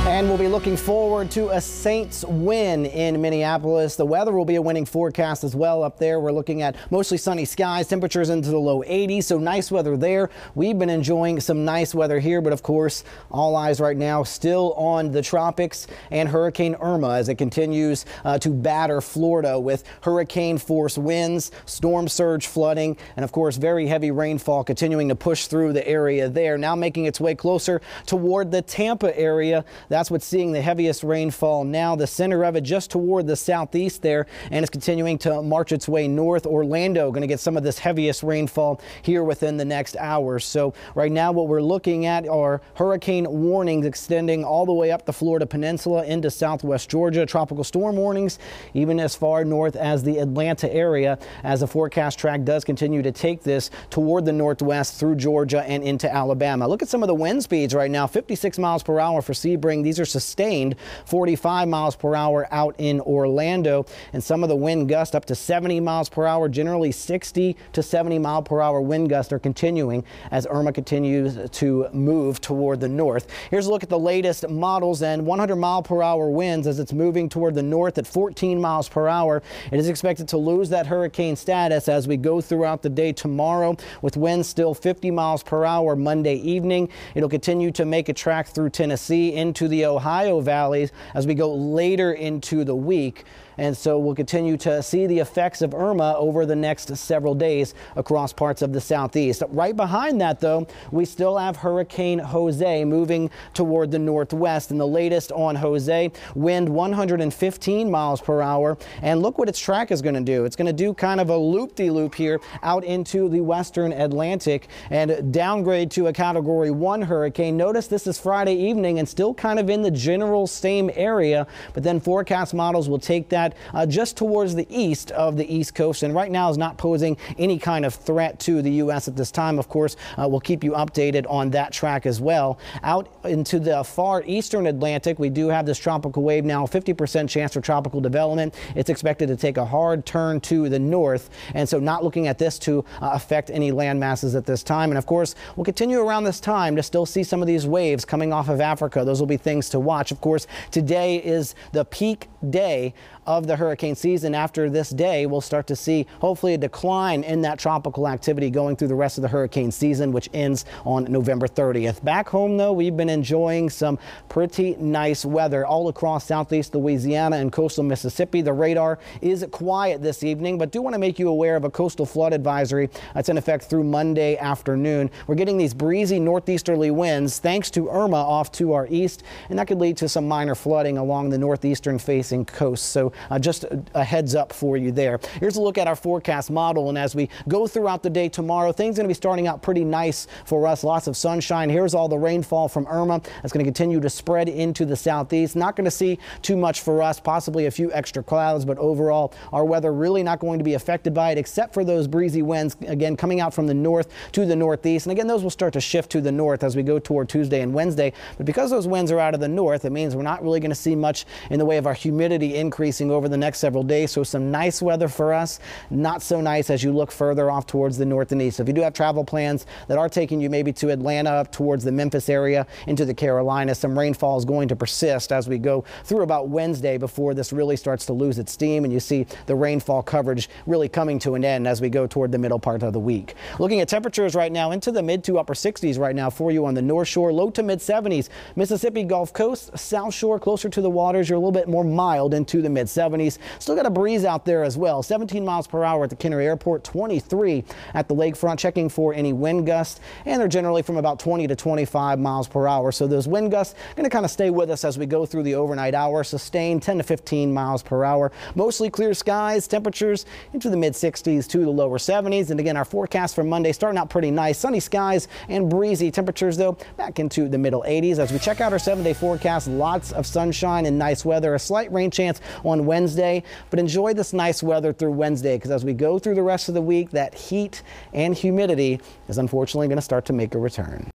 And we'll be looking forward to a Saints win in Minneapolis. The weather will be a winning forecast as well up there. We're looking at mostly sunny skies, temperatures into the low 80s, so nice weather there. We've been enjoying some nice weather here, but of course, all eyes right now still on the tropics and Hurricane Irma as it continues to batter Florida with hurricane force winds, storm surge flooding, and of course, very heavy rainfall continuing to push through the area there. Now making its way closer toward the Tampa area. That's what's seeing the heaviest rainfall now. The center of it just toward the southeast there, and it's continuing to march its way north. Orlando going to get some of this heaviest rainfall here within the next hour. So right now what we're looking at are hurricane warnings extending all the way up the Florida Peninsula into southwest Georgia. Tropical storm warnings even as far north as the Atlanta area, as the forecast track does continue to take this toward the northwest through Georgia and into Alabama. Look at some of the wind speeds right now. 56 miles per hour for Sebring. These are sustained. 45 miles per hour out in Orlando, and some of the wind gusts up to 70 miles per hour. Generally 60 to 70 mile per hour wind gusts are continuing as Irma continues to move toward the north. Here's a look at the latest models and 100 mile per hour winds as it's moving toward the north at 14 miles per hour. It is expected to lose that hurricane status as we go throughout the day tomorrow, with winds still 50 miles per hour Monday evening. It'll continue to make a track through Tennessee into the Ohio valleys as we go later into the week. And so we'll continue to see the effects of Irma over the next several days across parts of the southeast. Right behind that, though, we still have Hurricane Jose moving toward the northwest. And the latest on Jose, wind 115 miles per hour. And look what its track is going to do. It's going to do kind of a loop-de-loop here out into the western Atlantic and downgrade to a Category 1 hurricane. Notice this is Friday evening and still kind of in the general same area, but then forecast models will take that just towards the east of the East Coast, and right now is not posing any kind of threat to the U.S. at this time. Of course, we'll keep you updated on that track as well. Out into the far eastern Atlantic, we do have this tropical wave now, 50% chance for tropical development. It's expected to take a hard turn to the north, and so not looking at this to affect any land masses at this time. And of course, we'll continue around this time to still see some of these waves coming off of Africa. Those will be things to watch. Of course, today is the peak day of the hurricane season. After this day, we'll start to see hopefully a decline in that tropical activity going through the rest of the hurricane season, which ends on November 30th. Back home, though, we've been enjoying some pretty nice weather all across southeast Louisiana and coastal Mississippi. The radar is quiet this evening, but do want to make you aware of a coastal flood advisory that's in effect through Monday afternoon. We're getting these breezy northeasterly winds thanks to Irma off to our east, and that could lead to some minor flooding along the northeastern facing coast. So just a heads up for you there. Here's a look at our forecast model, and as we go throughout the day tomorrow, things are going to be starting out pretty nice for us. Lots of sunshine. Here's all the rainfall from Irma. That's going to continue to spread into the southeast. Not going to see too much for us, possibly a few extra clouds, but overall our weather really not going to be affected by it except for those breezy winds again coming out from the north to the northeast. And again, those will start to shift to the north as we go toward Tuesday and Wednesday. But because those winds are out of the north, it means we're not really going to see much in the way of our humidity increasing over the next several days. So some nice weather for us, not so nice as you look further off towards the north and east. So if you do have travel plans that are taking you maybe to Atlanta, up towards the Memphis area, into the Carolinas, some rainfall is going to persist as we go through about Wednesday before this really starts to lose its steam, and you see the rainfall coverage really coming to an end as we go toward the middle part of the week. Looking at temperatures right now into the mid to upper 60s right now for you on the North Shore, low to mid 70s. Mississippi Gulf Coast, South Shore, closer to the waters, you're a little bit more mild into the mid 70s. Still got a breeze out there as well. 17 miles per hour at the Kenner Airport, 23 at the lakefront, checking for any wind gusts, and they're generally from about 20 to 25 miles per hour. So those wind gusts going to kind of stay with us as we go through the overnight hour. Sustained 10 to 15 miles per hour. Mostly clear skies, temperatures into the mid 60s to the lower 70s. And again, our forecast for Monday starting out pretty nice. Sunny skies and breezy temperatures, though, back into the middle 80s. As we check out our 7-day forecast, lots of sunshine and nice weather. A slight rain chance on Wednesday, but enjoy this nice weather through Wednesday, because as we go through the rest of the week, that heat and humidity is unfortunately going to start to make a return.